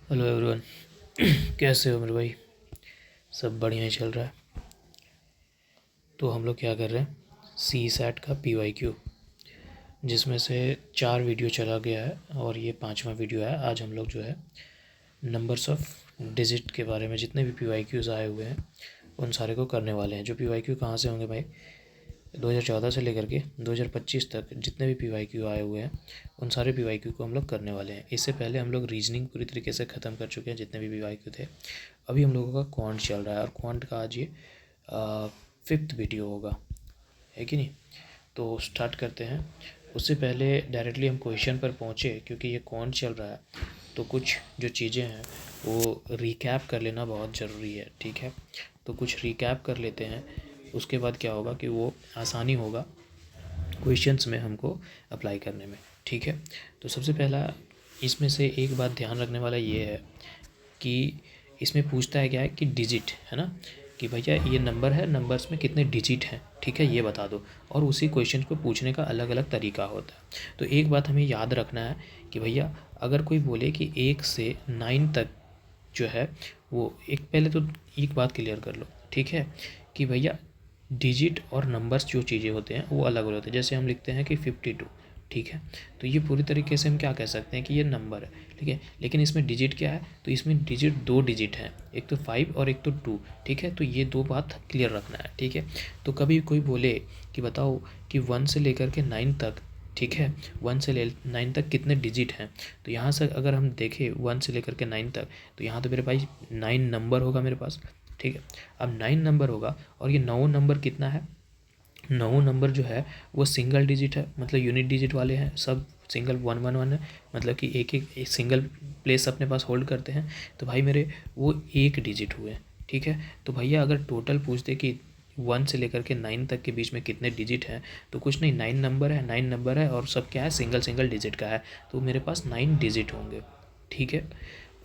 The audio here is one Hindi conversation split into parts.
Hello everyone. कैसे हो मेरे भाई? सब बढ़िया ही चल रहा है। तो हम लोग क्या कर रहे हैं, सी सैट का PYQ, जिसमें से 4 वीडियो चला गया है और ये 5वां वीडियो है। आज हम लोग जो है नंबर्स ऑफ डिजिट के बारे में जितने भी PYQs आए हुए हैं उन सारे को करने वाले हैं। जो PYQ कहाँ से होंगे भाई, 2014 से लेकर के 2025 तक जितने भी PYQ आए हुए हैं उन सारे PYQ को हम लोग करने वाले हैं। इससे पहले हम लोग रीजनिंग पूरी तरीके से ख़त्म कर चुके हैं, जितने भी PYQ थे। अभी हम लोगों का क्वांट चल रहा है और क्वांट का आज ये 5th वीडियो होगा, है कि नहीं? तो स्टार्ट करते हैं। उससे पहले डायरेक्टली हम क्वेश्चन पर पहुँचे, क्योंकि ये क्वांट चल रहा है तो कुछ जो चीज़ें हैं वो रिकैप कर लेना बहुत ज़रूरी है, ठीक है? तो कुछ रिकैप कर लेते हैं, उसके बाद क्या होगा कि वो आसानी होगा क्वेश्चंस में हमको अप्लाई करने में, ठीक है? तो सबसे पहला इसमें से एक बात ध्यान रखने वाला ये है कि इसमें पूछता है क्या है कि डिजिट, है ना, कि भैया ये नंबर है, नंबर्स में कितने डिजिट हैं, ठीक है, ये बता दो। और उसी क्वेश्चन को पूछने का अलग अलग तरीका होता है। तो एक बात हमें याद रखना है कि भैया अगर कोई बोले कि 1 से 9 तक जो है वो एक, पहले तो एक बात क्लियर कर लो, ठीक है, कि भैया डिजिट और नंबर्स जो चीज़ें होते हैं वो अलग अलग होते हैं। जैसे हम लिखते हैं कि 52, ठीक है, तो ये पूरी तरीके से हम क्या कह सकते हैं कि ये नंबर है, ठीक है। लेकिन इसमें डिजिट क्या है, तो इसमें डिजिट 2 डिजिट हैं, एक तो 5 और एक तो 2, ठीक है। तो ये 2 बात क्लियर रखना है, ठीक है। तो कभी कोई बोले कि बताओ कि 1 से लेकर के 9 तक, ठीक है, 1 से ले 9 तक कितने डिजिट हैं, तो यहाँ से अगर हम देखें 1 से लेकर के 9 तक, तो यहाँ तो मेरे पास 9 नंबर होगा मेरे पास, ठीक है। अब 9 नंबर होगा और ये 9 नंबर कितना है, 9 नंबर जो है वो सिंगल डिजिट है, मतलब यूनिट डिजिट वाले हैं, सब सिंगल 111 है, मतलब कि एक सिंगल प्लेस अपने पास होल्ड करते हैं। तो भाई मेरे वो एक डिजिट हुए, ठीक है। तो भैया अगर टोटल पूछते कि 1 से लेकर के 9 तक के बीच में कितने डिजिट हैं, तो कुछ नहीं, 9 नंबर है, 9 नंबर है और सब क्या है, सिंगल सिंगल डिजिट का है, तो मेरे पास 9 डिजिट होंगे, ठीक है।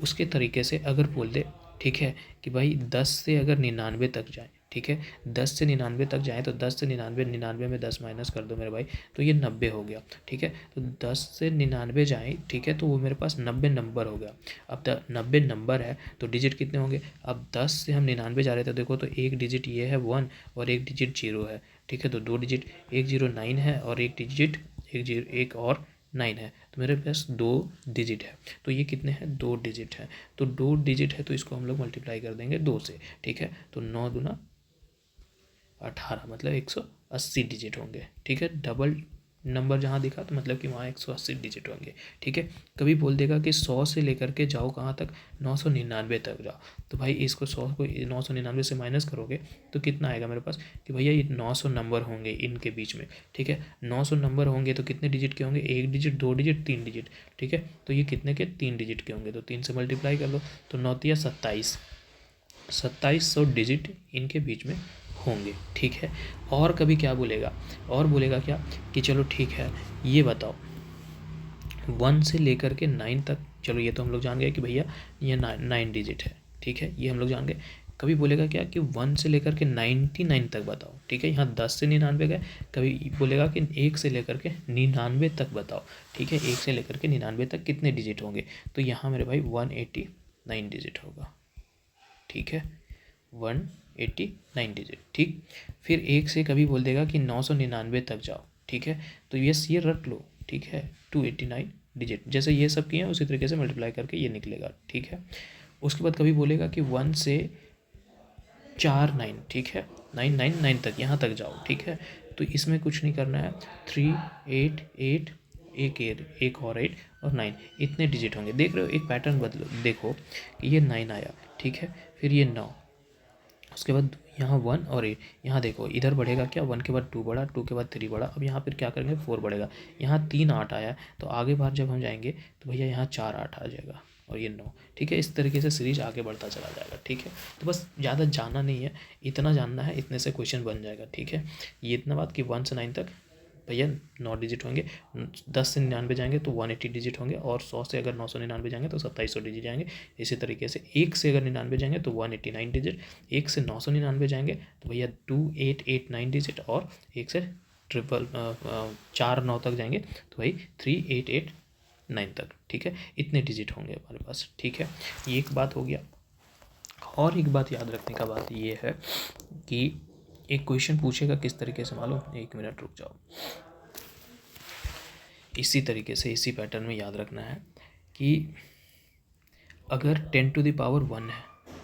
उसके तरीके से अगर बोल दे, ठीक है, कि भाई 10 से अगर 99 तक जाए, ठीक है, 10 से 99 तक जाए, तो 10 से 99, 99 में 10 माइनस कर दो मेरे भाई, तो ये 90 हो गया, ठीक है। तो 10 से 99 जाए, ठीक है, तो वो मेरे पास 90 नंबर हो गया। अब 90 नंबर है तो डिजिट कितने होंगे, अब 10 से हम 99 जा रहे थे, देखो तो एक डिजिट ये है 1 और एक डिजिट 0 है, ठीक है। तो 2 डिजिट, एक 09 है और एक डिजिट एक और 9 है, तो मेरे पास 2 डिजिट है। तो ये कितने हैं, 2 डिजिट है। तो 2 डिजिट है तो इसको हम लोग मल्टीप्लाई कर देंगे 2 से, ठीक है। तो 9 दूना 18, मतलब 180 डिजिट होंगे, ठीक है। डबल नंबर जहाँ दिखा तो मतलब कि वहाँ 180 डिजिट होंगे, ठीक है। कभी बोल देगा कि 100 से लेकर के जाओ कहाँ तक, 999 तक जाओ, तो भाई इसको 100 को 999 से माइनस करोगे तो कितना आएगा मेरे पास, कि भैया ये 900 नंबर होंगे इनके बीच में, ठीक है। 900 नंबर होंगे तो कितने डिजिट के होंगे, एक डिजिट, 2 डिजिट, 3 डिजिट, ठीक है। तो ये कितने के, 3 डिजिट के होंगे, तो 3 से मल्टीप्लाई कर लो, तो 9 तिया 27, 2700 डिजिट इनके बीच में होंगे, ठीक है। और कभी क्या बोलेगा, और बोलेगा क्या कि चलो ठीक है, ये बताओ 1 से लेकर के 9 तक, चलो ये तो हम लोग जान गए कि भैया ये 9 डिजिट है, ठीक है, ये हम लोग जान गए। कभी बोलेगा क्या कि 1 से लेकर के 99 तक बताओ, ठीक है, यहाँ 10 से 99 गए। कभी बोलेगा कि 1 से लेकर के 99 तक बताओ, ठीक है, 1 से लेकर के 99 तक कितने डिजिट होंगे, तो यहाँ मेरे भाई 189 डिजिट होगा, ठीक है, 189 डिजिट, ठीक। फिर 1 से कभी बोल देगा कि 999 तक जाओ, ठीक है, तो यस ये रट लो, ठीक है, 289 डिजिट, जैसे ये सब किए हैं उसी तरीके से मल्टीप्लाई करके ये निकलेगा, ठीक है। उसके बाद कभी बोलेगा कि 1 से 49, ठीक है, 999 तक, यहाँ तक जाओ, ठीक है। तो इसमें कुछ नहीं करना है, 3 8 8 एक और 8 और 9, इतने डिजिट होंगे। देख रहे हो एक पैटर्न बदलो, देखो कि ये 9 आया, ठीक है, फिर ये 9, उसके बाद यहाँ 1 और 8, यहाँ देखो इधर बढ़ेगा क्या, 1 के बाद 2 बढ़ा, 2 के बाद 3 बढ़ा, अब यहाँ फिर क्या करेंगे, 4 बढ़ेगा, यहाँ 3 8 आया, तो आगे बार जब हम जाएंगे तो भैया यहाँ 4 8 आ जाएगा और ये 9, ठीक है। इस तरीके से सीरीज आगे बढ़ता चला जाएगा, ठीक है। तो बस ज़्यादा जानना नहीं है, इतना जानना है, इतने से क्वेश्चन बन जाएगा, ठीक है। ये इतना बात कि 1 से 9 तक भैया 9 डिजिट होंगे, 10 से 99 जाएंगे तो 180 डिजिट होंगे, और 100 से अगर 999 जाएंगे तो 2700 डिजिट जाएंगे। इसी तरीके से 1 से अगर 99 जाएंगे तो 189 डिजिट, 1 से 999 जाएंगे तो भैया 2889 डिजिट, और 1 से 4 9 तक जाएंगे तो भाई 3889 9 तक, ठीक है, इतने डिजिट होंगे हमारे पास, ठीक है। ये एक बात हो गया। और एक बात याद रखने का बात ये है कि एक क्वेश्चन पूछेगा किस तरीके से, मालूम, 1 मिनट रुक जाओ, इसी तरीके से, इसी पैटर्न में याद रखना है कि अगर 10⁻1 है,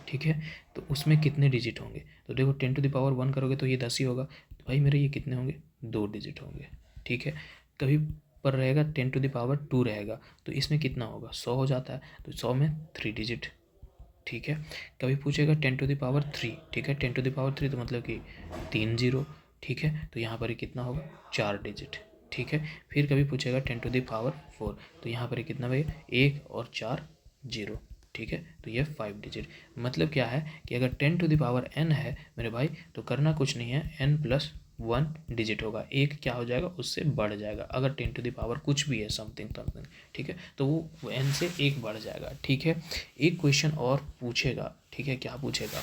ठीक है, तो उसमें कितने डिजिट होंगे। तो देखो 10⁻1 करोगे तो ये 10 ही होगा, तो भाई मेरे ये कितने होंगे, 2 डिजिट होंगे, ठीक है। कभी पर रहेगा 10⁻2 रहेगा, तो इसमें कितना होगा, 100 हो जाता है, तो 100 में 3 डिजिट, ठीक है। कभी पूछेगा 10⁻3, ठीक है, 10⁻3 तो मतलब कि 3 जीरो, ठीक है, तो यहाँ पर ही कितना होगा, 4 डिजिट, ठीक है। फिर कभी पूछेगा 10⁻4, तो यहाँ पर ही कितना भैया, 1 और 4 जीरो, ठीक है, तो ये 5 डिजिट। मतलब क्या है कि अगर 10⁻n है मेरे भाई, तो करना कुछ नहीं है, n+1 डिजिट होगा, एक क्या हो जाएगा, उससे बढ़ जाएगा। अगर 10 कुछ भी है, समथिंग समथिंग, ठीक है, तो वो n से 1 बढ़ जाएगा, ठीक है। एक क्वेश्चन और पूछेगा, ठीक है, क्या पूछेगा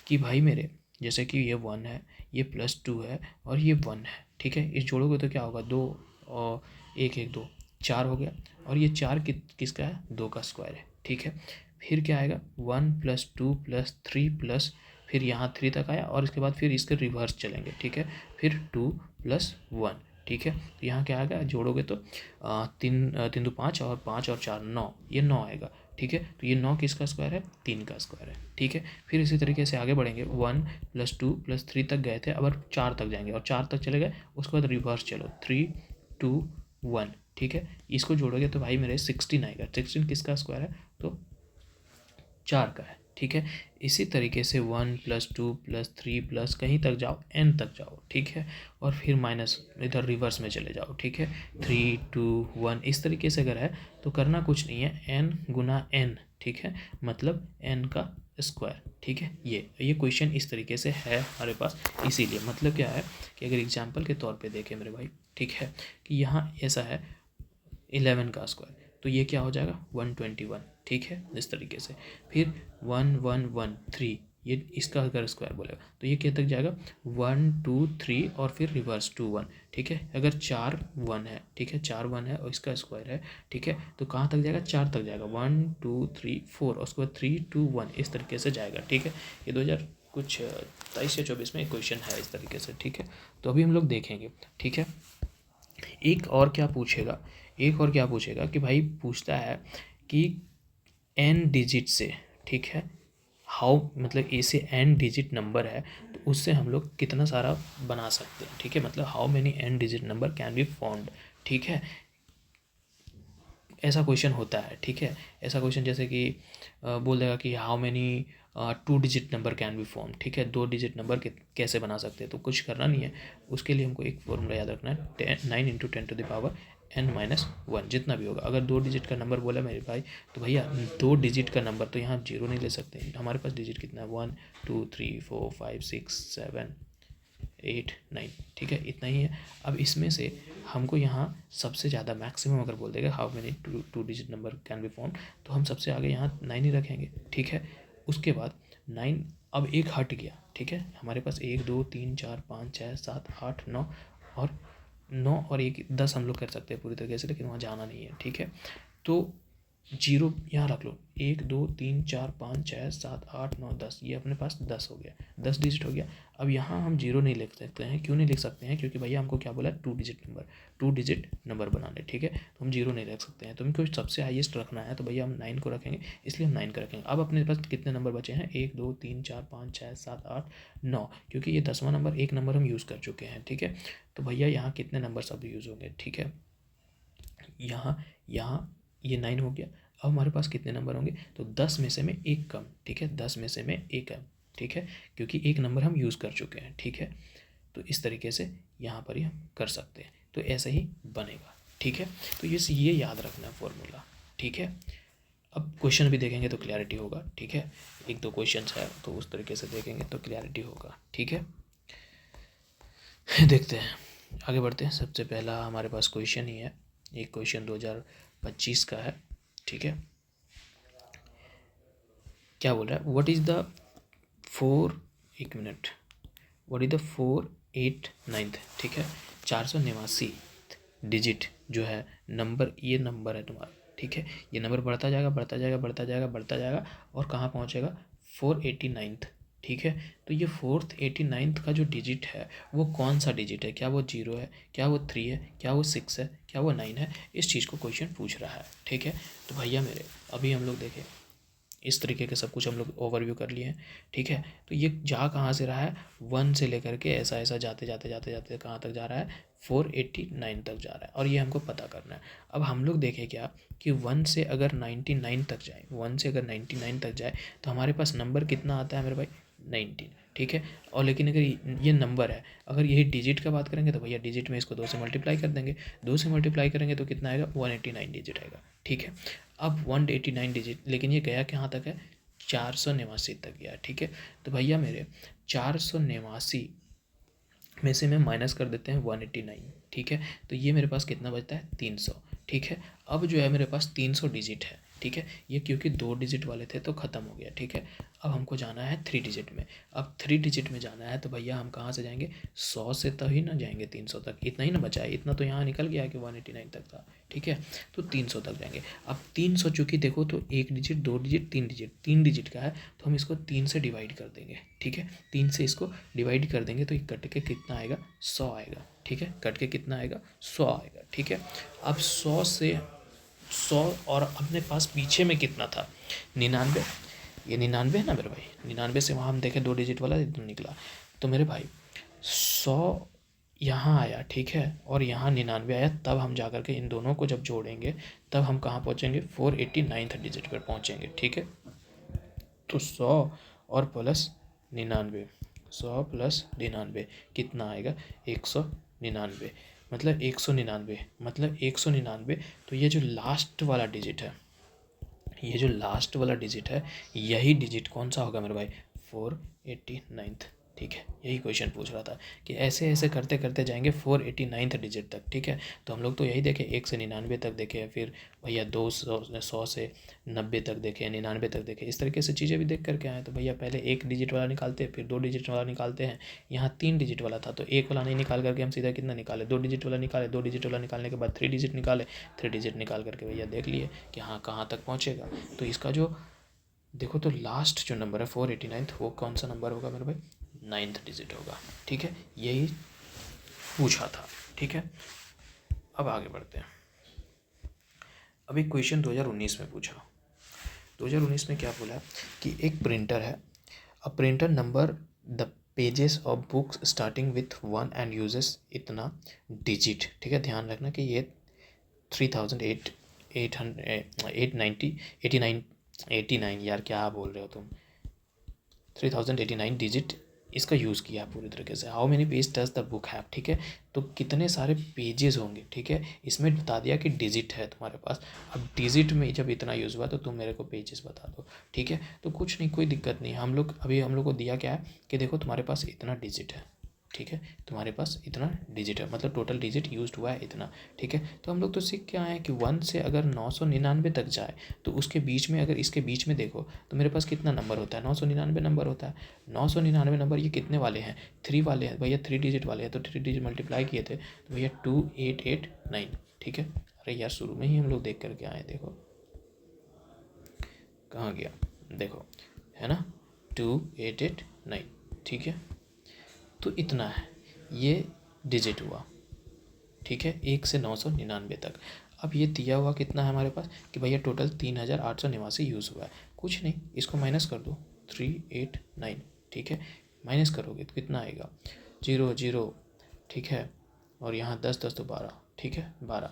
कि भाई मेरे, जैसे कि ये 1 है, ये +2 है और ये 1 है, ठीक है, इस जोड़ोगे तो क्या होगा, 2 और 1 1 2 4 हो गया, और ये 4 किसका है, 2 का स्क्वायर है, ठीक है। फिर क्या आएगा, 1 + 2 + 3 प्लस, फिर यहाँ 3 तक आया, और इसके बाद फिर इसके रिवर्स चलेंगे, ठीक है, फिर 2 + 1, ठीक है। तो यहाँ क्या आएगा, जोड़ोगे तो 3 2 5 और 5 और 4 9, ये 9 आएगा, ठीक है। तो ये 9 किसका स्क्वायर है, 3 का स्क्वायर है, ठीक है। फिर इसी तरीके से आगे बढ़ेंगे, 1 + 2 + 3 तक गए थे, अब 4 तक जाएंगे, और 4 तक चले गए, उसके बाद रिवर्स चलो, 3 2 1, ठीक है। इसको जोड़ोगे तो भाई मेरे 16 आएगा, 16 किसका स्क्वायर है, तो 4 का है, ठीक है। इसी तरीके से 1 + 2 + 3 प्लस कहीं तक जाओ, n तक जाओ, ठीक है, और फिर माइनस इधर रिवर्स में चले जाओ, ठीक है, 3 2 1, इस तरीके से अगर है तो करना कुछ नहीं है, n गुना n, ठीक है, मतलब n का स्क्वायर, ठीक है। ये क्वेश्चन इस तरीके से है हमारे पास, इसीलिए मतलब क्या है कि अगर एग्जाम्पल के तौर पे देखें मेरे भाई, ठीक है, कि यहाँ ऐसा है 11 का स्क्वायर, तो ये क्या हो जाएगा, 121, ठीक है, इस तरीके से। फिर 1 1 1 3, ये इसका अगर स्क्वायर बोलेगा तो ये क्या तक जाएगा, 1 2 3 और फिर रिवर्स 2 1, ठीक है। अगर 4 1 है, ठीक है, 4 1 है और इसका स्क्वायर है, ठीक है, तो कहाँ तक जाएगा, 4 तक जाएगा, 1 2 3 4 और उसके बाद 3 2 1, इस तरीके से जाएगा, ठीक है। ये 2023 या 24 में एक क्वेश्चन है इस तरीके से, ठीक है। तो अभी हम लोग देखेंगे, ठीक है। एक और क्या पूछेगा, एक और क्या पूछेगा कि भाई पूछता है कि n डिजिट से, ठीक है, हाउ, मतलब ए से n डिजिट नंबर है, तो उससे हम लोग कितना सारा बना सकते हैं, ठीक है, मतलब how many n digit number can be formed, ठीक है। ऐसा क्वेश्चन होता है, ठीक है। ऐसा क्वेश्चन जैसे कि बोल देगा कि how many 2 digit number can be form, ठीक है, 2 डिजिट नंबर कैसे बना सकते हैं, तो कुछ करना नहीं है, उसके लिए हमको एक फॉर्मूला याद रखना है, 9 × 10⁻n-1, जितना भी होगा। अगर 2 डिजिट का नंबर बोला मेरे भाई, तो भैया 2 डिजिट का नंबर तो यहाँ आप जीरो नहीं ले सकते, हमारे पास डिजिट कितना है, 1 2 3 4 5 6 7 8 9, ठीक है, इतना ही है। अब इसमें से हमको यहाँ सबसे ज़्यादा मैक्सिमम अगर बोल देगा how many two digit number can be form, तो हम सबसे आगे यहाँ 9 ही रखेंगे, ठीक है। उसके बाद 9, अब एक हट गया, ठीक है, हमारे पास 1 2 3 4 5 6 7 8 9, और 9 और 1 10 हम लोग कर सकते हैं पूरी तरीके से, लेकिन वहाँ जाना नहीं है, ठीक है। तो जीरो यहाँ रख लो, 1 2 3 4 5 6 7 8 9 10, ये अपने पास 10 हो गया, 10 डिजिट हो गया। अब यहाँ हम जीरो नहीं लिख सकते हैं, क्यों नहीं लिख सकते हैं, क्योंकि भैया हमको क्या बोला है, 2 डिजिट नंबर बनाने, ठीक है, तो हम जीरो नहीं रख सकते हैं। तो हमको सबसे हाईएस्ट रखना है, तो भैया हम 9 को रखेंगे, इसलिए हम 9 का रखेंगे। अब अपने पास कितने नंबर बचे हैं, 1 2 3 4 5 6 7 8 9, क्योंकि ये 10वां नंबर, एक नंबर हम यूज़ कर चुके हैं, ठीक है। तो भैया यहाँ कितने नंबर सब यूज़ होंगे, ठीक है, यहाँ ये 9 हो गया। अब हमारे पास कितने नंबर होंगे, तो 10 में से में एक कम, ठीक है, 10 में से में एक कम, ठीक है, क्योंकि एक नंबर हम यूज़ कर चुके हैं, ठीक है। तो इस तरीके से यहाँ पर ही हम कर सकते हैं, तो ऐसा ही बनेगा, ठीक है। तो ये याद रखना है फॉर्मूला, ठीक है। अब क्वेश्चन भी देखेंगे तो क्लैरिटी होगा, ठीक है, एक दो क्वेश्चन है तो उस तरीके से देखेंगे तो क्लैरिटी होगा, ठीक है। देखते हैं, आगे बढ़ते हैं। सबसे पहला हमारे पास क्वेश्चन ही है, एक क्वेश्चन 2025 का है, ठीक है। क्या बोल रहा है, व्हाट इज़ द 4 8 9, ठीक है, 489 डिजिट जो है नंबर, ये नंबर है तुम्हारा, ठीक है। ये नंबर बढ़ता जाएगा बढ़ता जाएगा बढ़ता जाएगा बढ़ता जाएगा और कहाँ पहुँचेगा 489th, ठीक है। तो ये 489th का जो डिजिट है वो कौन सा डिजिट है, क्या वो 0 है, क्या वो 3 है, क्या वो 6 है, क्या वो 9 है, इस चीज़ को क्वेश्चन पूछ रहा है, ठीक है। तो भैया मेरे अभी हम लोग देखें इस तरीके के सब कुछ हम लोग ओवरव्यू कर लिए हैं, ठीक है। तो ये जा कहाँ से रहा है 1 से लेकर के ऐसा ऐसा जाते जाते जाते जाते कहाँ तक जा रहा है 489 तक जा रहा है और ये हमको पता करना है। अब हम लोग देखें क्या कि 1 से अगर 99 तक जाए, 1 से अगर 99 तक जाए तो हमारे पास नंबर कितना आता है मेरे भाई 19, ठीक है। और लेकिन अगर ये नंबर है, अगर यही डिजिट का बात करेंगे तो भैया डिजिट में इसको 2 से मल्टीप्लाई कर देंगे, 2 से मल्टीप्लाई करेंगे तो कितना आएगा 189 डिजिट आएगा, ठीक है। अब 189 डिजिट, लेकिन ये गया कहाँ तक है 489 तक गया, ठीक है। तो भैया मेरे 489 में से मैं माइनस कर देते हैं 189, ठीक है। तो ये मेरे पास कितना बचता है 300, ठीक है। अब जो है मेरे पास 300 डिजिट है, ठीक है। ये क्योंकि 2 डिजिट वाले थे तो ख़त्म हो गया, ठीक है। अब हमको जाना है 3 डिजिट में। अब 3 डिजिट में जाना है तो भैया हम कहाँ से जाएंगे 100 से तो ही ना जाएंगे 300 तक, इतना ही ना बचा है, इतना तो यहाँ निकल गया कि 189 तक था, ठीक है। तो 300 तक जाएंगे। अब 300 चूँकि देखो तो 1 डिजिट 2 डिजिट 3 डिजिट 3 डिजिट का है तो हम इसको 3 से डिवाइड कर देंगे, ठीक है। 3 से इसको डिवाइड कर देंगे तो ये कट के कितना आएगा 100 आएगा, ठीक है। कट के कितना आएगा 100 आएगा, ठीक है। अब 100 से 100 और अपने पास पीछे में कितना था 99, ये 99 है ना मेरे भाई, 99 से वहाँ हम देखें 2 डिजिट वाला एकदम निकला। तो मेरे भाई 100 यहाँ आया, ठीक है, और यहाँ 99 आया, तब हम जा कर के इन दोनों को जब जोड़ेंगे तब हम कहाँ पहुँचेंगे 489th डिजिट पर पहुँचेंगे, ठीक है। तो 100 और प्लस 99, 100 प्लस 99 कितना आएगा 199, मतलब 199, मतलब 199। तो ये जो लास्ट वाला डिजिट है, ये जो लास्ट वाला डिजिट है यही डिजिट कौन सा होगा मेरे भाई 489th, ठीक है। यही क्वेश्चन पूछ रहा था कि ऐसे ऐसे करते करते जाएंगे 489th डिजिट तक, ठीक है। तो हम लोग तो यही देखें 1 से 99 तक देखे, फिर भैया 100 से 90 तक देखे, 99 तक देखे, इस तरीके से चीज़ें भी देख करके आए। तो भैया पहले 1 डिजिट वाला निकालते हैं, फिर 2 डिजिट वाला निकालते हैं। यहाँ 3 डिजिट वाला था तो 1 वाला नहीं निकाल करके हम सीधा कितना निकाले 2 डिजिट वाला निकाले, 2 डिजिट वाला निकालने के बाद 3 डिजिट निकाले, 3 डिजिट निकाल करके भैया देख लिए कि हाँ कहाँ तक पहुँचेगा। तो इसका जो देखो तो लास्ट जो नंबर है 489th वो कौन सा नंबर होगा मेरे भाई 9th डिजिट होगा, ठीक है। यही पूछा था, ठीक है। अब आगे बढ़ते हैं। अभी क्वेश्चन 2019 में पूछा, 2019 में क्या बोला कि एक प्रिंटर है, a printer number the pages of books starting with 1 and uses इतना डिजिट, ठीक है। ध्यान रखना कि ये 3089 यार क्या बोल रहे हो तुम, 3089 डिजिट इसका यूज़ किया पूरी तरीके से। How many page does the book have, ठीक है। तो कितने सारे पेजेस होंगे, ठीक है। इसमें बता दिया कि डिजिट है तुम्हारे पास। अब डिजिट में जब इतना यूज़ हुआ तो तुम मेरे को पेजेस बता दो, ठीक है। तो कुछ नहीं, कोई दिक्कत नहीं, हम लोग को दिया क्या है कि देखो तुम्हारे पास इतना डिजिट है, ठीक है। तुम्हारे पास इतना डिजिट है मतलब टोटल डिजिट यूज्ड हुआ है इतना, ठीक है। तो हम लोग तो सीख के आए हैं कि 1 से अगर 999 तक जाए तो उसके बीच में अगर इसके बीच में देखो तो मेरे पास कितना नंबर होता है 999 नंबर होता है। 999 नंबर ये कितने वाले हैं 3 वाले हैं भैया, 3 डिजिट वाले हैं। तो 3 डिजिट मल्टीप्लाई किए थे तो भैया 2889, ठीक है। अरे यार शुरू में ही हम लोग देख करके आए, देखो कहाँ गया, देखो है ना 2889, ठीक है। तो इतना है ये डिजिट हुआ, ठीक है, 1 से 999 तक। अब ये दिया हुआ कितना है हमारे पास कि भैया टोटल 3889 यूज़ हुआ है। कुछ नहीं, इसको माइनस कर दो 389, ठीक है। माइनस करोगे तो कितना आएगा 0 0, ठीक है। और यहाँ 10 10 तो 12, ठीक है 12।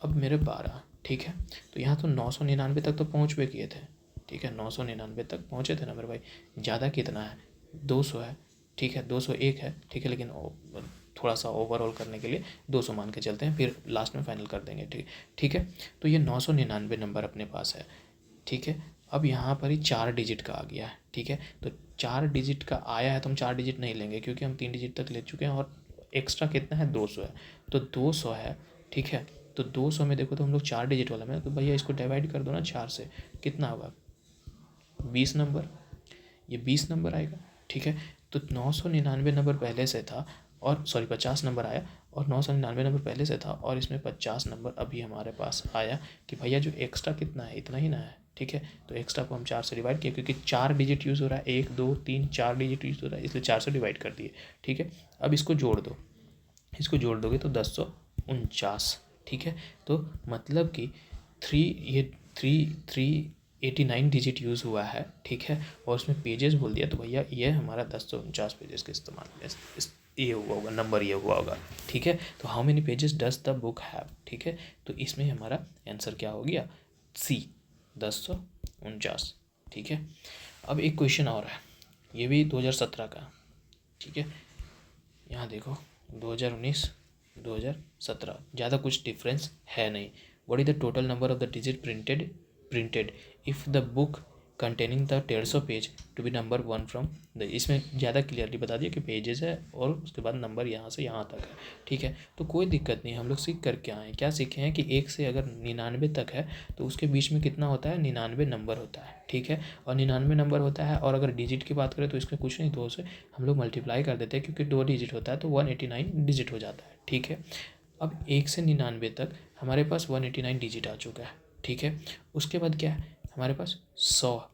अब मेरे 12, ठीक है। तो यहाँ तो 999 तक तो पहुँच भी किए थे, ठीक है। 999 तक पहुँचे थे ना मेरे भाई। ज़्यादा कितना है 200 है, ठीक है। 201 है, ठीक है। लेकिन थोड़ा सा ओवरऑल करने के लिए 200 मान के चलते हैं, फिर लास्ट में फाइनल कर देंगे, ठीक ठीक है। तो ये 999 नंबर अपने पास है, ठीक है। अब यहाँ पर ही 4 डिजिट का आ गया है, ठीक है। तो 4 डिजिट का आया है तो हम 4 डिजिट नहीं लेंगे क्योंकि हम 3 डिजिट तक ले चुके हैं और एक्स्ट्रा कितना है 200 है। तो 200 है, ठीक है। तो 200 में देखो तो हम लोग 4 डिजिट वाला में, तो भैया इसको डिवाइड कर दो ना 4 से, कितना होगा 20 नंबर, ये 20 नंबर आएगा, ठीक है। तो 999 नंबर पहले से था और सॉरी 50 नंबर आया और 999 नंबर पहले से था और इसमें 50 नंबर अभी हमारे पास आया कि भैया जो एक्स्ट्रा कितना है, इतना ही ना है, ठीक है। तो एक्स्ट्रा को हम 4 से डिवाइड किए क्योंकि 4 डिजिट यूज़ हो रहा है, 1 2 3 4 डिजिट यूज़ हो रहा है, इसलिए 4 से डिवाइड कर दिए, ठीक है। अब इसको जोड़ दो, इसको जोड़ दोगे तो 1049, ठीक है। तो मतलब कि 389 डिजिट यूज़ हुआ है, ठीक है। और उसमें पेजेस बोल दिया तो भैया ये हमारा 1049 पेजेस के इस्तेमाल ये हुआ होगा, नंबर ये हुआ होगा, ठीक है। तो how many pages does the book have, ठीक है। तो इसमें हमारा आंसर क्या हो गया, सी 1049, ठीक है। अब एक क्वेश्चन और है, ये भी 2017 का, ठीक है। यहाँ देखो 2019 2017 ज़्यादा कुछ डिफरेंस है नहीं। What is the total number of the digit printed if the book containing the 150 page to be number 1 from the, इसमें ज़्यादा क्लियरली बता दिया कि पेजेस है और उसके बाद नंबर यहाँ से यहाँ तक है, ठीक है। तो कोई दिक्कत नहीं, हम लोग सीख कर क्या आए, क्या सीखे हैं कि 1 से अगर 99 तक है तो उसके बीच में कितना होता है, 99 नंबर होता है, ठीक है। और 99 नंबर होता है और अगर डिजिट की बात करें तो इसमें कुछ नहीं, 2 से हम लोग मल्टीप्लाई कर देते हैं क्योंकि 2 डिजिट होता है तो 189 डिजिट हो जाता है, ठीक है। अब 1 से 99 तक हमारे पास 189 डिजिट आ चुका है, ठीक है। उसके बाद क्या है हमारे पास 100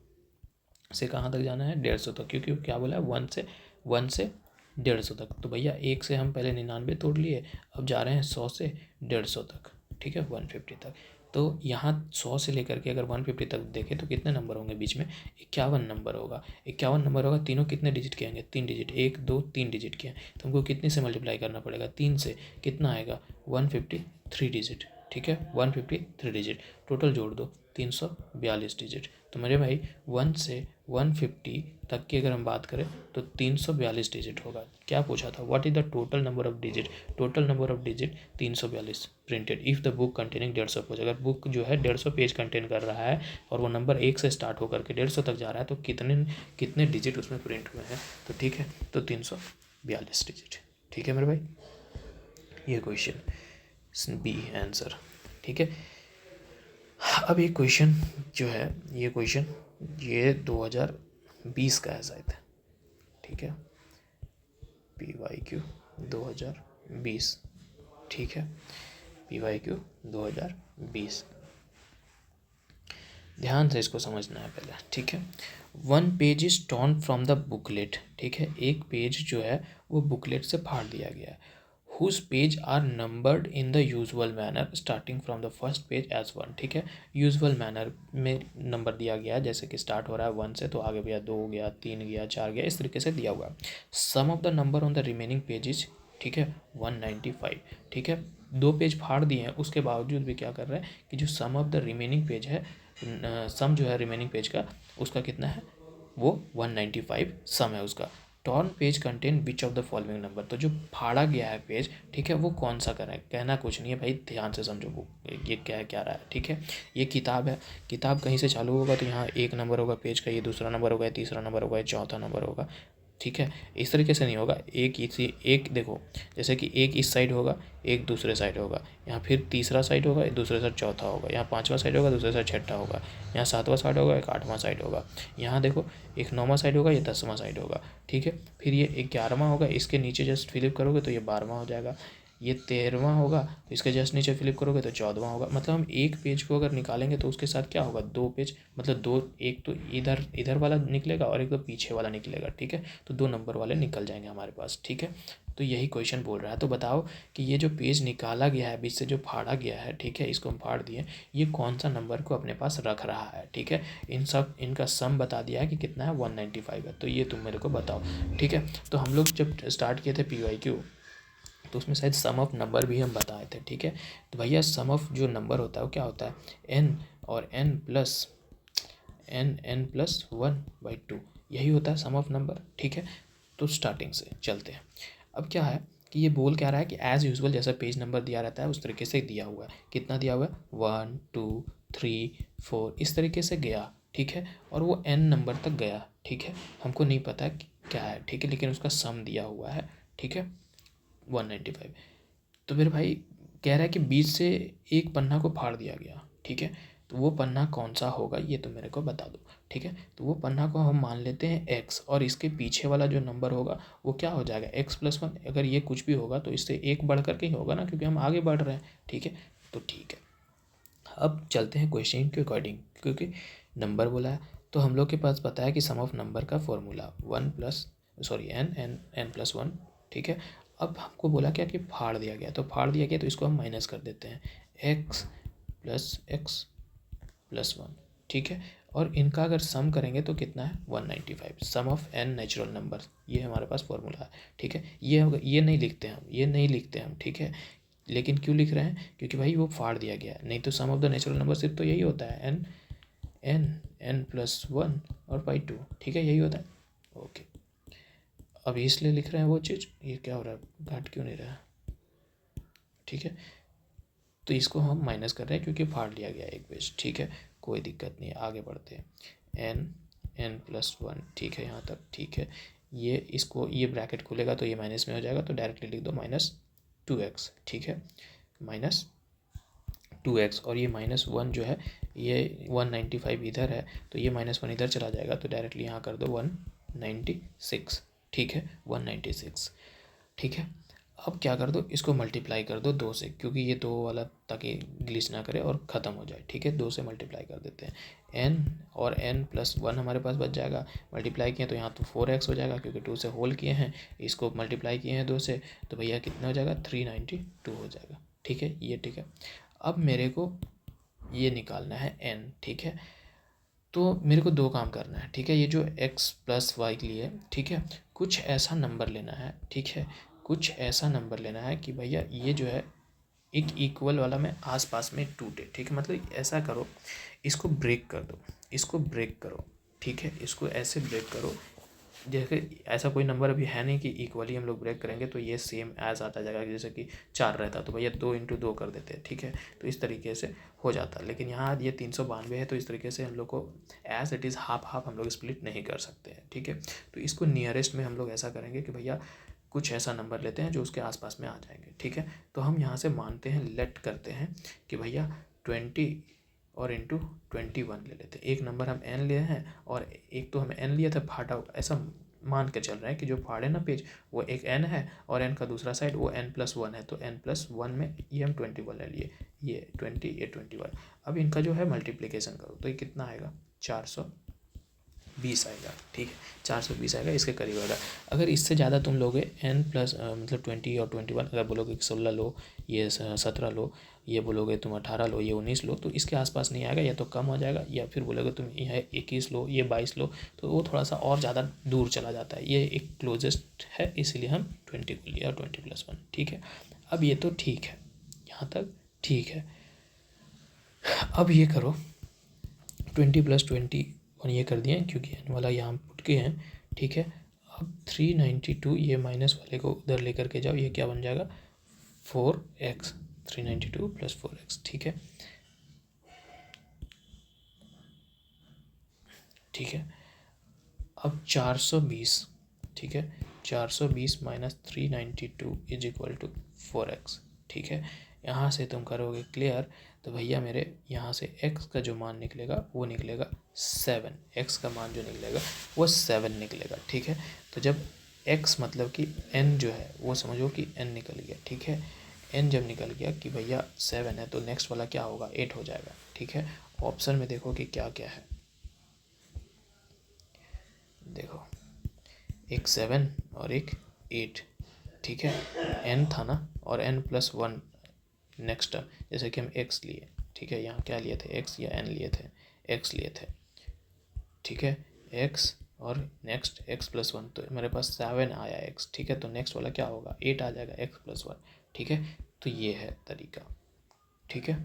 से कहाँ तक जाना है, 150 तक, क्योंकि क्या बोला है 1 से 150 तक। तो भैया 1 से हम पहले 99 तोड़ लिए, अब जा रहे हैं 100 से 150 तक, ठीक है, 150 तक। तो यहाँ 100 से लेकर के अगर 150 तक देखें तो कितने नंबर होंगे बीच में, 51 नंबर होगा, 51 नंबर होगा। तीनों कितने डिजिट के आएंगे, 3 डिजिट, 1 2 3 डिजिट के हैं। तो हमको कितने से मल्टीप्लाई करना पड़ेगा, 3 से, कितना आएगा 153 डिजिट, ठीक है, 153 डिजिट। टोटल जोड़ दो 342 डिजिट। तो मेरे भाई 1 से 150 तक की अगर हम बात करें तो 342 डिजिट होगा। क्या पूछा था, what is the total number of digit, total number of digit 342 printed if the book containing 150 page. अगर बुक जो है 150 पेज कंटेन कर रहा है और वो नंबर 1 से स्टार्ट होकर के 150 तक जा रहा है तो कितने कितने डिजिट उसमें प्रिंट हुए हैं, तो ठीक है, तो 342 डिजिट, ठीक है मेरे भाई। ये क्वेश्चन बी आंसर, ठीक है। अब ये क्वेश्चन जो है, ये क्वेश्चन ये 2020 का है शायद, ठीक है, PYQ 2020, ठीक है, PYQ 2020। ध्यान से इसको समझना है पहले, ठीक है। 1 page is torn from the booklet, ठीक है, एक पेज जो है वो बुकलेट से फाड़ दिया गया है। Whose page are numbered in the usual manner starting from the first page as 1, ठीक है। यूजुअल मैनर में नंबर दिया गया है, जैसे कि स्टार्ट हो रहा है 1 से तो आगे गया 2 गया 3 गया 4 गया, इस तरीके से दिया हुआ है। Sum of the number on the remaining pages, ठीक है, 195, ठीक है। 2 पेज फाड़ दिए हैं उसके बावजूद भी क्या कर रहे हैं कि जो सम ऑफ द रिमेनिंग पेज है, सम जो है रिमेनिंग पेज का उसका कितना है, वो 195 सम है उसका। Torn page contain which of the following number, तो जो फाड़ा गया है पेज, ठीक है, वो कौन सा करें, कहना कुछ नहीं है भाई, ध्यान से समझो वो ये क्या रहा है, ठीक है। ये किताब है, किताब कहीं से चालू होगा तो यहाँ 1 नंबर होगा पेज का, ये दूसरा नंबर होगा, तीसरा नंबर होगा, चौथा नंबर होगा, ठीक है। इस तरीके से नहीं होगा, एक देखो, जैसे कि एक इस साइड होगा, एक दूसरे साइड होगा, यहाँ फिर तीसरा साइड होगा, दूसरे साइड चौथा होगा, यहाँ 5वां साइड होगा, दूसरे साइड छठा होगा, यहाँ 7वां साइड होगा, एक 8वां साइड होगा, यहाँ देखो एक 9वां साइड होगा, ये 10वां साइड होगा, ठीक है। फिर ये 11वां होगा, इसके नीचे जस्ट फिलिप करोगे तो ये 12वां हो जाएगा, ये 13वां होगा तो इसके जस्ट नीचे फ्लिप करोगे तो 14वां होगा। मतलब हम एक पेज को अगर निकालेंगे तो उसके साथ क्या होगा, 2 पेज, मतलब 2, एक तो इधर वाला निकलेगा और एक तो पीछे वाला निकलेगा, ठीक है। तो 2 नंबर वाले निकल जाएंगे हमारे पास, ठीक है। तो यही क्वेश्चन बोल रहा है। तो बताओ कि ये जो पेज निकाला गया है, बीच से जो फाड़ा गया है, ठीक है, इसको हम फाड़ दिए, ये कौन सा नंबर को अपने पास रख रहा है, ठीक है। इनका सम बता दिया है कि कितना है, 195 है, तो ये तुम मेरे को बताओ, ठीक है। तो हम लोग जब स्टार्ट किए थे PYQ तो उसमें शायद सम ऑफ नंबर भी हम बताए थे, ठीक है। तो भैया सम ऑफ जो नंबर होता है वो क्या होता है, n और n प्लस 1/2, यही होता है सम ऑफ नंबर, ठीक है। तो स्टार्टिंग से चलते हैं। अब क्या है कि ये बोल क्या रहा है कि एज़ यूजुअल जैसा पेज नंबर दिया रहता है उस तरीके से दिया हुआ है। कितना दिया हुआ है, 1 2 3 4 इस तरीके से गया, ठीक है। और वो n नंबर तक गया, ठीक है। हमको नहीं पता क्या है, ठीक है, लेकिन उसका सम दिया हुआ है, ठीक है, 195। तो फिर भाई कह रहा है कि बीच से एक पन्ना को फाड़ दिया गया, ठीक है। तो वो पन्ना कौन सा होगा ये तो मेरे को बता दो, ठीक है। तो वो पन्ना को हम मान लेते हैं x, और इसके पीछे वाला जो नंबर होगा वो क्या हो जाएगा x+1। अगर ये कुछ भी होगा तो इससे एक बढ़ करके ही होगा ना, क्योंकि हम आगे बढ़ रहे हैं, ठीक है। तो ठीक है, अब चलते हैं क्वेश्चन के अकॉर्डिंग, क्योंकि नंबर बोला है तो हम लोग के पास पता है कि सम ऑफ नंबर का फॉर्मूला n+1, ठीक है। अब हमको बोला क्या कि फाड़ दिया गया, तो फाड़ दिया गया तो इसको हम माइनस कर देते हैं, x+x+1, ठीक है। और इनका अगर सम करेंगे तो कितना है 195, सम ऑफ n नेचुरल नंबर, ये हमारे पास फॉर्मूला है, ठीक है। ये नहीं लिखते हम, ये नहीं लिखते हम, ठीक है। लेकिन क्यों लिख रहे हैं, क्योंकि भाई वो फाड़ दिया गया है, नहीं तो सम ऑफ द नेचुरल नंबर सिर्फ तो यही होता है n+1 और बाई 2, ठीक है, यही होता है। ओके, अब इसलिए लिख रहे हैं वो चीज़, ये क्या हो रहा है, घट क्यों नहीं रहा है, ठीक है। तो इसको हम माइनस कर रहे हैं क्योंकि फाड़ लिया गया एक पेज, ठीक है, कोई दिक्कत नहीं है, आगे बढ़ते हैं। n+1, ठीक है, यहाँ तक ठीक है। ये इसको, ये ब्रैकेट खुलेगा तो ये माइनस में हो जाएगा, तो डायरेक्टली लिख दो -2x, ठीक है, -2x। और ये -1 जो है, ये 195 इधर है तो ये -1 इधर चला जाएगा, तो डायरेक्टली यहाँ कर दो 196, ठीक है, 196, ठीक है। अब क्या कर दो, इसको मल्टीप्लाई कर दो 2 से, क्योंकि ये 2 वाला ताकि ग्लिच ना करे और ख़त्म हो जाए, ठीक है। 2 से मल्टीप्लाई कर देते हैं, n और n+1 हमारे पास बच जाएगा, मल्टीप्लाई किए तो यहाँ तो 4x हो जाएगा, क्योंकि 2 से होल किए हैं, इसको मल्टीप्लाई किए हैं 2 से, तो भैया कितना हो जाएगा 392 हो जाएगा, ठीक है, ये ठीक है। अब मेरे को ये निकालना है n, ठीक है। तो मेरे को 2 काम करना है, ठीक है। ये जो x+y के लिए, ठीक है, कुछ ऐसा नंबर लेना है, ठीक है, कुछ ऐसा नंबर लेना है कि भैया ये जो है एक इक्वल वाला में आसपास में टूटे, ठीक है। मतलब ऐसा करो, इसको ब्रेक कर दो, इसको ब्रेक करो, ठीक है, इसको ऐसे ब्रेक करो, जैसे ऐसा कोई नंबर अभी है नहीं कि इक्वली हम लोग ब्रेक करेंगे तो ये सेम एज आता जाएगा, जैसे कि 4 रहता तो भैया 2 × 2 कर देते हैं, ठीक है, तो इस तरीके से हो जाता। लेकिन यहाँ ये 392 है, तो इस तरीके से हम लोग को as it is half half हम लोग स्प्लिट नहीं कर सकते हैं, ठीक है। तो इसको नियरेस्ट में हम लोग ऐसा करेंगे कि भैया कुछ ऐसा नंबर लेते हैं जो उसके आसपास में आ जाएंगे, ठीक है। तो हम यहाँ से मानते हैं, लेट करते हैं कि भैया 20 और इंटू 21 ले लेते हैं। एक नंबर हम n लिए हैं और एक तो हमें n लिया था फाटा हुआ, ऐसा मान के चल रहे हैं कि जो फाड़े ना पेज वो एक n है और n का दूसरा साइड वो n+1 है, तो n+1 में ये हम 21 ले लिए, ये 20 ये 21। अब इनका जो है मल्टीप्लिकेशन करो तो ये कितना आएगा 420 आएगा, ठीक है, 420 आएगा, इसके करीब आएगा। अगर इससे ज़्यादा तुम लोगे n प्लस मतलब 20 और 21, अगर बोलोगे कि 16 लो, ये 17 लो, ये बोलोगे तुम 18 लो, ये 19 लो, तो इसके आसपास नहीं आएगा, या तो कम हो जाएगा, या फिर बोलोगे तुम यह 21 लो, ये 22 लो, तो वो थोड़ा सा और ज़्यादा दूर चला जाता है। ये एक क्लोजेस्ट है, इसलिए हम 20 को लिया, 20+1, ठीक है। अब ये तो ठीक है, यहाँ तक ठीक है। अब ये करो 20+20 और ये कर दिए क्योंकि एन वाला यहाँ पुट के हैं, ठीक है। अब 392 ये माइनस वाले को उधर लेकर के जाओ, ये क्या बन जाएगा 4x, 392 + 4x, ठीक है, ठीक है। अब 420, ठीक है, 420 - 392 = 4x, ठीक है। यहाँ से तुम करोगे क्लियर तो भैया मेरे यहाँ से x का जो मान निकलेगा वो निकलेगा 7, x का मान जो निकलेगा वो 7 निकलेगा, ठीक है। तो जब x मतलब कि n जो है वो समझो कि n निकल गया, ठीक है, n जब निकल गया कि भैया 7 है तो नेक्स्ट वाला क्या होगा 8 हो जाएगा, ठीक है। ऑप्शन में देखो कि क्या क्या है, देखो एक 7 और एक 8, ठीक है, n था ना, और n+1 नेक्स्ट टर्म, जैसे कि हम x लिए, ठीक है, यहाँ क्या लिए थे x या n लिए थे, x लिए थे, ठीक है, x और नेक्स्ट x+1, तो मेरे पास 7 आया x, ठीक है, तो नेक्स्ट वाला क्या होगा 8 आ जाएगा x+1, ठीक है। तो ये है तरीका, ठीक है।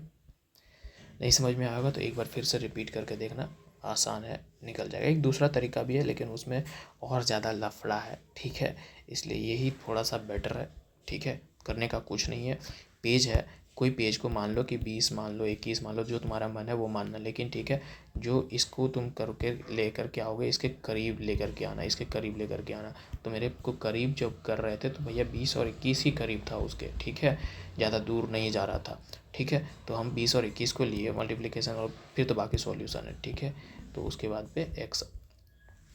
नहीं समझ में आएगा तो एक बार फिर से रिपीट करके देखना, आसान है, निकल जाएगा। एक दूसरा तरीका भी है लेकिन उसमें और ज़्यादा लफड़ा है, ठीक है, इसलिए यही थोड़ा सा बेटर है, ठीक है, करने का कुछ नहीं है। पेज है कोई पेज को मान लो कि 20 मान लो, 21 मान लो, जो तुम्हारा मन है वो मानना, लेकिन ठीक है जो इसको तुम करके लेकर के आओगे इसके करीब लेकर के आना, इसके करीब लेकर के आना। तो मेरे को करीब जब कर रहे थे तो भैया 20 और 21 ही करीब था उसके, ठीक है, ज़्यादा दूर नहीं जा रहा था, ठीक है। तो हम 20 और 21 को लिए मल्टीप्लिकेशन, और फिर तो बाकी सॉल्यूशन है, ठीक है। तो उसके बाद पे एक्स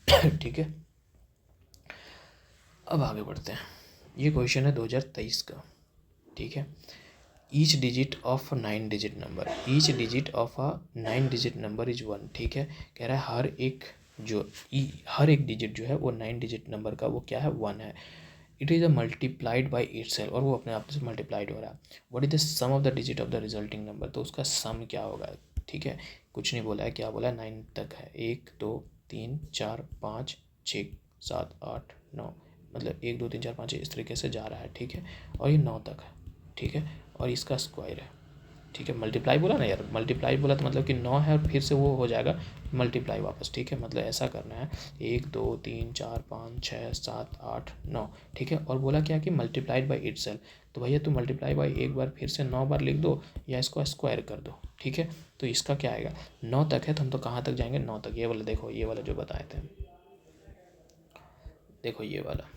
ठीक है। अब आगे बढ़ते हैं। ये क्वेश्चन है 2023 का, ठीक है। Each digit of 9 digit number, each digit of a 9 digit number is 1, ठीक है। कह रहा है हर एक डिजिट जो है वो 9 डिजिट नंबर का वो क्या है, 1 है। It is a multiplied by itself, और वो अपने आप से मल्टीप्लाइड हो रहा है। What is the sum of the digit of the resulting number, तो उसका सम क्या होगा, ठीक है। कुछ नहीं बोला है, क्या बोला है, 9 तक है, 1 2 3 4 5 6 7 8 9, मतलब 1 2 3 4 5 इस तरीके से जा रहा है, ठीक है। और ये 9 तक है, ठीक है, और इसका स्क्वायर है, ठीक है। मल्टीप्लाई बोला ना यार, मल्टीप्लाई बोला तो मतलब कि 9 है और फिर से वो हो जाएगा मल्टीप्लाई वापस, ठीक है। मतलब ऐसा करना है 1 2 3 4 5 6 7 8 9, ठीक है। और बोला क्या कि मल्टीप्लाइड बाई इटसेल्फ, तो भैया तुम मल्टीप्लाई बाई एक बार फिर से 9 बार लिख दो या इसको स्क्वायर कर दो, ठीक है। तो इसका क्या आएगा, 9 तक है तो हम तो कहाँ तक जाएंगे, 9 तक। ये वाला देखो, ये वाला जो बताए थे, देखो ये वाला,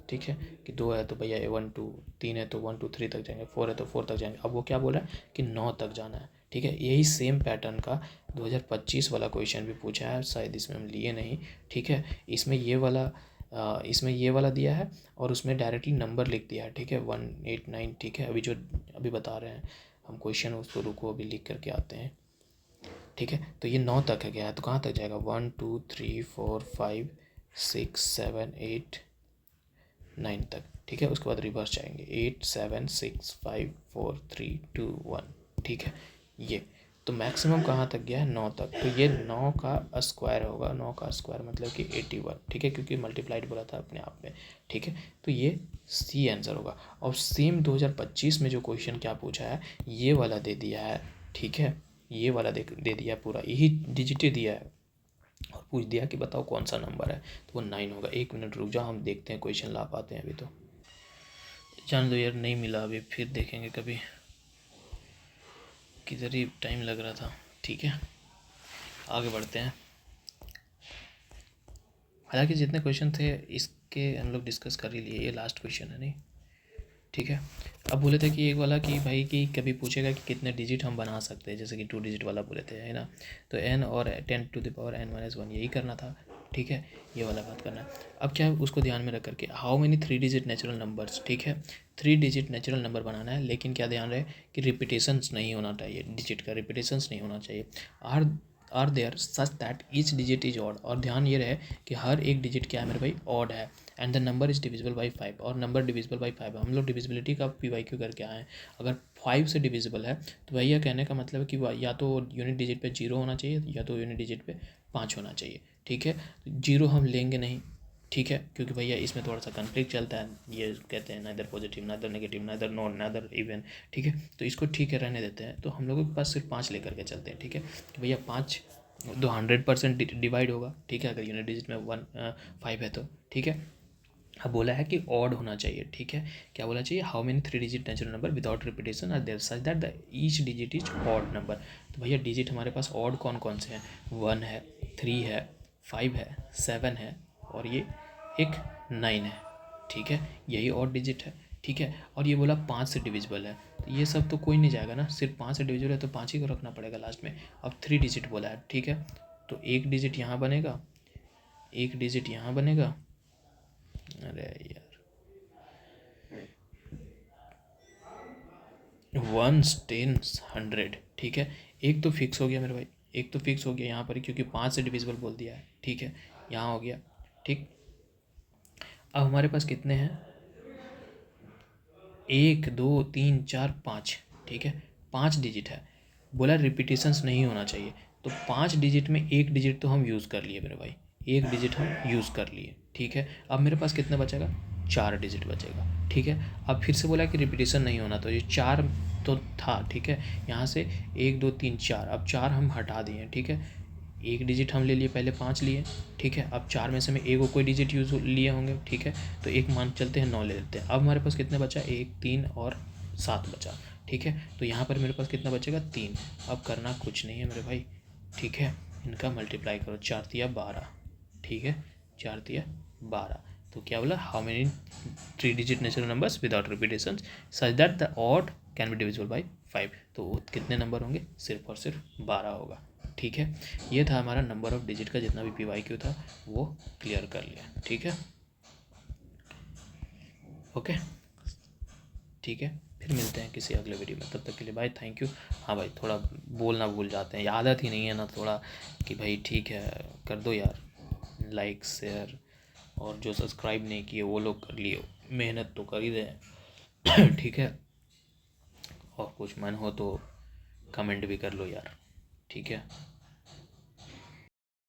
ठीक है, कि 2 है तो भैया 1 2, 3 है तो 1 2 3 तक जाएंगे, 4 है तो 4 तक जाएंगे। अब वो क्या बोल रहा है कि 9 तक जाना है, ठीक है। यही सेम पैटर्न का 2025 वाला क्वेश्चन भी पूछा है, शायद इसमें हम लिए नहीं, ठीक है। इसमें ये वाला दिया है और उसमें डायरेक्टली नंबर लिख दिया है, ठीक है, 1 8 9, ठीक है। अभी बता रहे हैं हम क्वेश्चन, उसको रुको अभी लिख करके आते हैं, ठीक है। तो ये 9 तक है गया है तो कहाँ तक जाएगा, 1 2 3 4 5 6 7 8 9 तक, ठीक है। उसके बाद रिवर्स जाएंगे, 8 7 6 5 4 3 2 1, ठीक है। ये तो मैक्सिमम कहाँ तक गया है, 9 तक। तो ये 9 का स्क्वायर होगा, 9 का स्क्वायर मतलब कि 81, ठीक है, क्योंकि मल्टीप्लाइड बोला था अपने आप में, ठीक है। तो ये सी आंसर होगा। और सेम 2025 में जो क्वेश्चन क्या पूछा है, ये वाला दे दिया है, ठीक है, ये वाला दे दिया है, पूरा यही डिजिट दिया है और पूछ दिया कि बताओ कौन सा नंबर है, तो वो 9 होगा। 1 मिनट रुक जाओ, हम देखते हैं क्वेश्चन ला पाते हैं। अभी तो जान दो यार, नहीं मिला, अभी फिर देखेंगे कभी, किधर ही टाइम लग रहा था, ठीक है। आगे बढ़ते हैं। हालांकि जितने क्वेश्चन थे इसके हम लोग डिस्कस कर ही लिए, ये लास्ट क्वेश्चन है नहीं, ठीक है। अब बोले थे कि एक वाला कि भाई कि कभी पूछेगा कि कितने डिजिट हम बना सकते हैं, जैसे कि 2 डिजिट वाला बोले थे, है ना। तो n और 10⁻n−1 यही करना था, ठीक है, ये वाला बात करना है। अब क्या है उसको ध्यान में रख करके, how many 3 digit natural numbers, ठीक है, 3 डिजिट नेचुरल नंबर बनाना है, लेकिन क्या ध्यान रहे कि रिपीटेशंस नहीं होना चाहिए, डिजिट का रिपीटेशंस नहीं होना चाहिए। Are there such that each digit is odd, और ध्यान ये रहे कि हर एक डिजिट क्या है मेरे भाई, ऑड है। And the number is divisible by 5, और नंबर डिविजिबल बाई 5 है। हम लोग डिविजिबिलिटी का PYQ करके आए हैं। अगर 5 से डिविजिबल है तो भैया कहने का मतलब है कि या तो यूनिट डिजिट पे 0 होना चाहिए या तो यूनिट डिजिट पे 5 होना चाहिए, ठीक है। 0 हम लेंगे नहीं, ठीक है, क्योंकि भैया इसमें थोड़ा सा कन्फ्लिक्ट चलता है, ये कहते हैं neither positive neither negative neither non neither even, ठीक है। तो इसको ठीक है रहने देते हैं, तो हम लोगों के पास सिर्फ 5 लेकर के चलते हैं, ठीक है। कि भैया 5 तो 100% डिवाइड होगा, ठीक है, अगर यूनिट डिजिट में 5 है तो, ठीक है। अब बोला है कि ऑड होना चाहिए, ठीक है। क्या बोला चाहिए, how many 3 digit natural number without repetition are there such that the each digit is odd number. तो भैया डिजिट हमारे पास ऑड कौन कौन से हैं, 1 है, 3 है, 5 है, 7 है, और ये एक 9 है, ठीक है, यही ऑड डिजिट है, ठीक है। और ये बोला 5 से डिविजिबल है, तो ये सब तो कोई नहीं जाएगा ना, सिर्फ 5 से डिविजिबल है तो 5 ही को रखना पड़ेगा लास्ट में। अब 3 डिजिट बोला है, ठीक है, तो एक डिजिट यहाँ बनेगा, एक डिजिट यहाँ बनेगा, अरे यार 1 10 100, ठीक है। एक तो फिक्स हो गया मेरे भाई, एक तो फिक्स हो गया यहाँ पर क्योंकि 5 से डिविजिबल बोल दिया है, ठीक है, यहाँ हो गया, ठीक। अब हमारे पास कितने हैं, 1 2 3 4 5, ठीक है, 5 डिजिट है। बोला रिपीटेशंस नहीं होना चाहिए, तो 5 डिजिट में एक डिजिट तो हम यूज़ कर लिए मेरे भाई, एक डिजिट हम यूज़ कर लिए, ठीक है। अब मेरे पास कितना बचेगा, 4 डिजिट बचेगा, ठीक है। अब फिर से बोला कि रिपीटेशन नहीं होना, तो ये 4 तो था, ठीक है। यहाँ से 1 2 3 4, अब 4 हम हटा दिए, ठीक है। एक डिजिट हम ले लिए, पहले 5 लिए, ठीक है। अब 4 में से मैं एक कोई डिजिट यूज़ लिए होंगे, ठीक है, तो एक मान चलते हैं 9 ले लेते हैं। अब हमारे पास कितने बचा, 1 3 और 7 बचा, ठीक है। तो यहाँ पर मेरे पास कितना बचेगा 3। अब करना कुछ नहीं है मेरे भाई, ठीक है, इनका मल्टीप्लाई करो, 4 तिया 12, ठीक है, 4 तिया 12। तो क्या बोला, how many 3 digit natural numbers without repetition such that the odd can be divisible by 5। तो वो कितने नंबर होंगे, सिर्फ और सिर्फ 12 होगा, ठीक है। ये था हमारा नंबर ऑफ डिजिट का जितना भी PYQ था वो क्लियर कर लिया, ठीक है, ओके, ठीक है। फिर मिलते हैं किसी अगले वीडियो में, तब तक के लिए बाय, थैंक यू। हाँ भाई, थोड़ा बोलना भूल जाते हैं, आदत ही नहीं है ना थोड़ा कि भाई ठीक है कर दो यार लाइक शेयर, और जो सब्सक्राइब नहीं किए वो लोग कर लिए, मेहनत तो कर ही रहे हैं ठीक है। और कुछ मन हो तो कमेंट भी कर लो यार, ठीक है।